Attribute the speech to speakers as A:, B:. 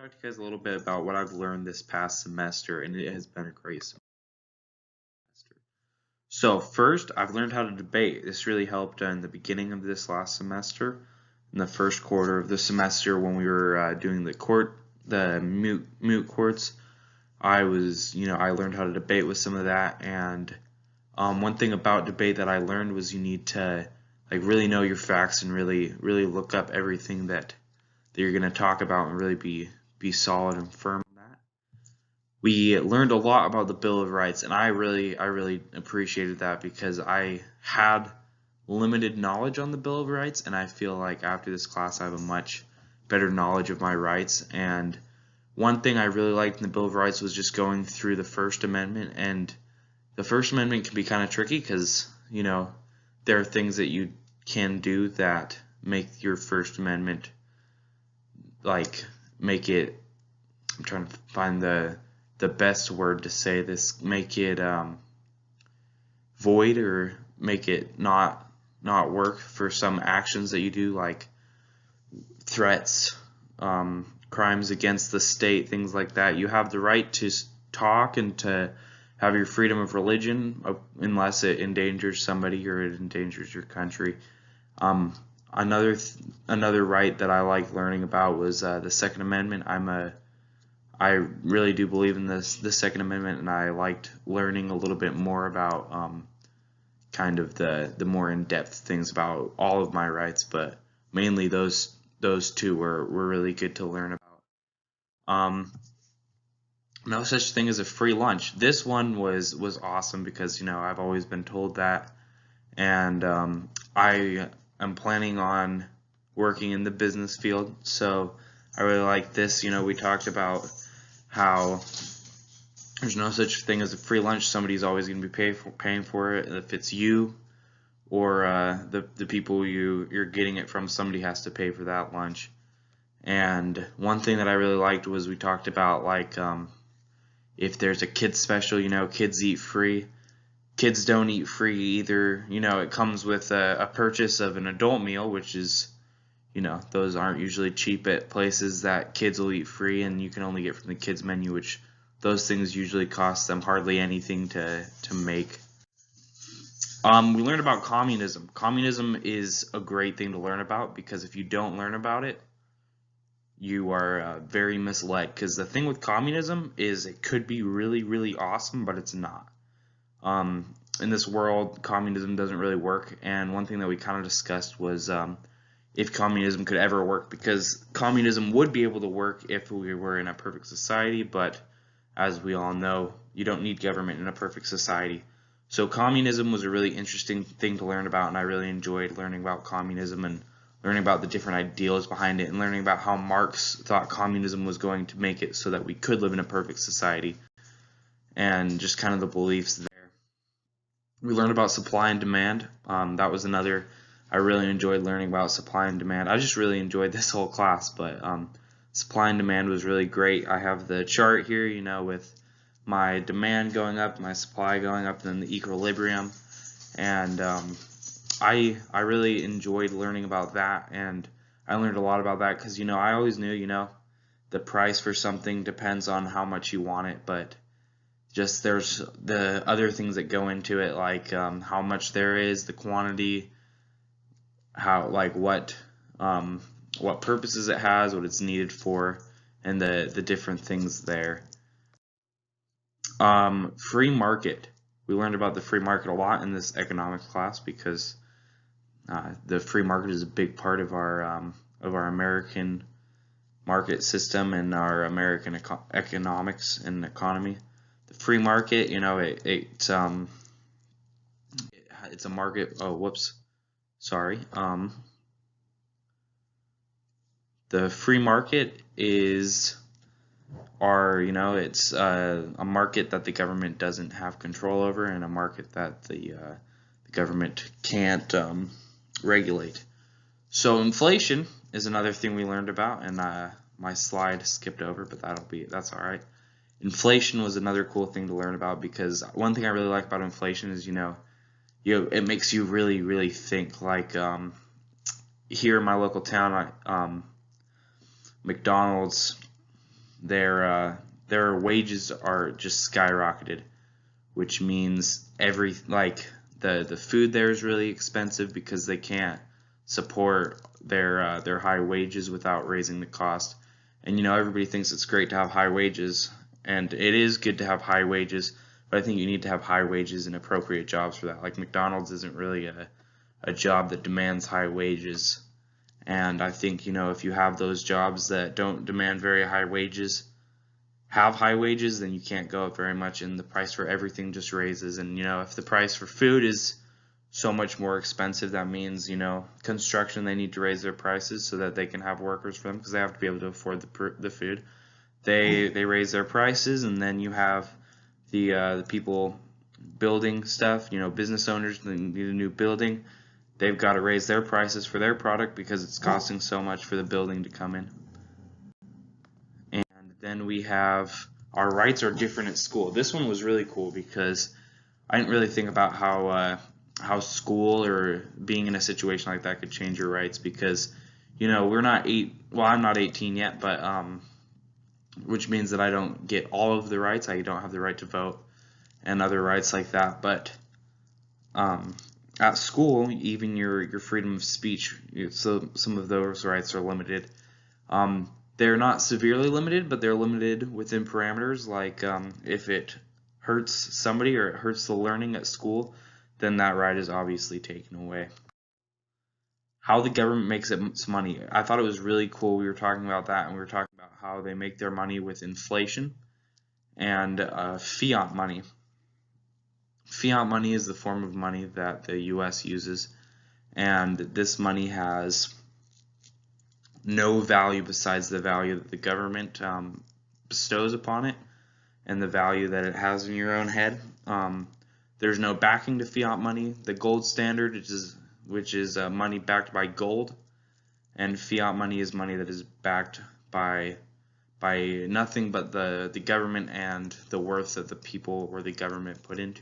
A: talk to you guys a little bit about what I've learned this past semester, and it has been a great semester. So first, I've learned how to debate. This really helped in the beginning of this last semester, in the first quarter of the semester when we were doing the moot courts. I learned how to debate with some of that, and one thing about debate that I learned was you need to really know your facts and really look up everything that you're going to talk about and really be solid and firm on that. We learned a lot about the Bill of Rights, and I really appreciated that because I had limited knowledge on the Bill of Rights, and I feel like after this class I have a much better knowledge of my rights. And one thing I really liked in the Bill of Rights was just going through the First Amendment, and the First Amendment can be kind of tricky because there are things that you can do that make your First Amendment make it, I'm trying to find the best word to say this, make it void, or make it not work for some actions that you do, like threats, crimes against the state, things like that. You have the right to talk and to have your freedom of religion unless it endangers somebody or it endangers your country. Another right that I like learning about was the Second Amendment. I really do believe in the Second Amendment, and I liked learning a little bit more about kind of the more in-depth things about all of my rights, but mainly those two were really good to learn about. No such thing as a free lunch. This one was awesome because I've always been told that, and I am planning on working in the business field, so I really like this. We talked about how there's no such thing as a free lunch. Somebody's always going to be paying for it. If it's you or the people you're getting it from, somebody has to pay for that lunch. And one thing that I really liked was we talked about if there's a kids special, kids eat free. Kids don't eat free either. It comes with a purchase of an adult meal, which is, those aren't usually cheap at places that kids will eat free, and you can only get from the kids menu, which those things usually cost them hardly anything to make. We learned about communism. Communism is a great thing to learn about because if you don't learn about it, you are very misled. Because the thing with communism is it could be really awesome, but it's not. In this world, communism doesn't really work, and one thing that we kind of discussed was if communism could ever work, because communism would be able to work if we were in a perfect society, but as we all know, you don't need government in a perfect society. So communism was a really interesting thing to learn about, and I really enjoyed learning about communism and learning about the different ideals behind it, and learning about how Marx thought communism was going to make it so that we could live in a perfect society, and just kind of the beliefs there. We learned about supply and demand. That was another. I really enjoyed learning about supply and demand. I just really enjoyed this whole class, but supply and demand was really great. I have the chart here, with my demand going up, my supply going up, and then the equilibrium, and I really enjoyed learning about that, and I learned a lot about that because I always knew the price for something depends on how much you want it, but just there's the other things that go into it, like how much there is, the quantity, how what purposes it has, what it's needed for, and the different things there. Free market. We learned about the free market a lot in this economics class because the free market is a big part of our American market system and our American economics and economy. The free market, it's a market. Oh, whoops, sorry. The free market is it's a market that the government doesn't have control over, and a market that the government can't regulate. So inflation is another thing we learned about, and my slide skipped over, but that's all right. Inflation was another cool thing to learn about because one thing I really like about inflation is it makes you really think. Like here in my local town, McDonald's their wages are just skyrocketed, which means the food there is really expensive because they can't support their high wages without raising the cost. And everybody thinks it's great to have high wages, and it is good to have high wages, but I think you need to have high wages and appropriate jobs for that. Like McDonald's isn't really a job that demands high wages. And I think, if you have those jobs that don't demand very high wages, have high wages, then you can't go up very much, and the price for everything just raises. And if the price for food is so much more expensive, that means construction, they need to raise their prices so that they can have workers for them, because they have to be able to afford the food. They raise their prices, and then you have the people building stuff. Business owners, they need a new building. They've got to raise their prices for their product because it's costing so much for the building to come in. And then we have our rights are different at school. This one was really cool because I didn't really think about how school or being in a situation like that could change your rights, because we're not I'm not 18 yet, but which means that I don't get all of the rights. I don't have the right to vote and other rights like that. But at school, even your freedom of speech, so some of those rights are limited. They're not severely limited, but they're limited within parameters. Like if it hurts somebody or it hurts the learning at school, then that right is obviously taken away. How the government makes its money. I thought it was really cool. We were talking about that, and we were talking about how they make their money with inflation and fiat money. Fiat money is the form of money that the U.S. uses, and this money has no value besides the value that the government bestows upon it and the value that it has in your own head. There's no backing to fiat money. The gold standard, which is money backed by gold, and fiat money is money that is backed by nothing but the government and the worth that the people or the government put into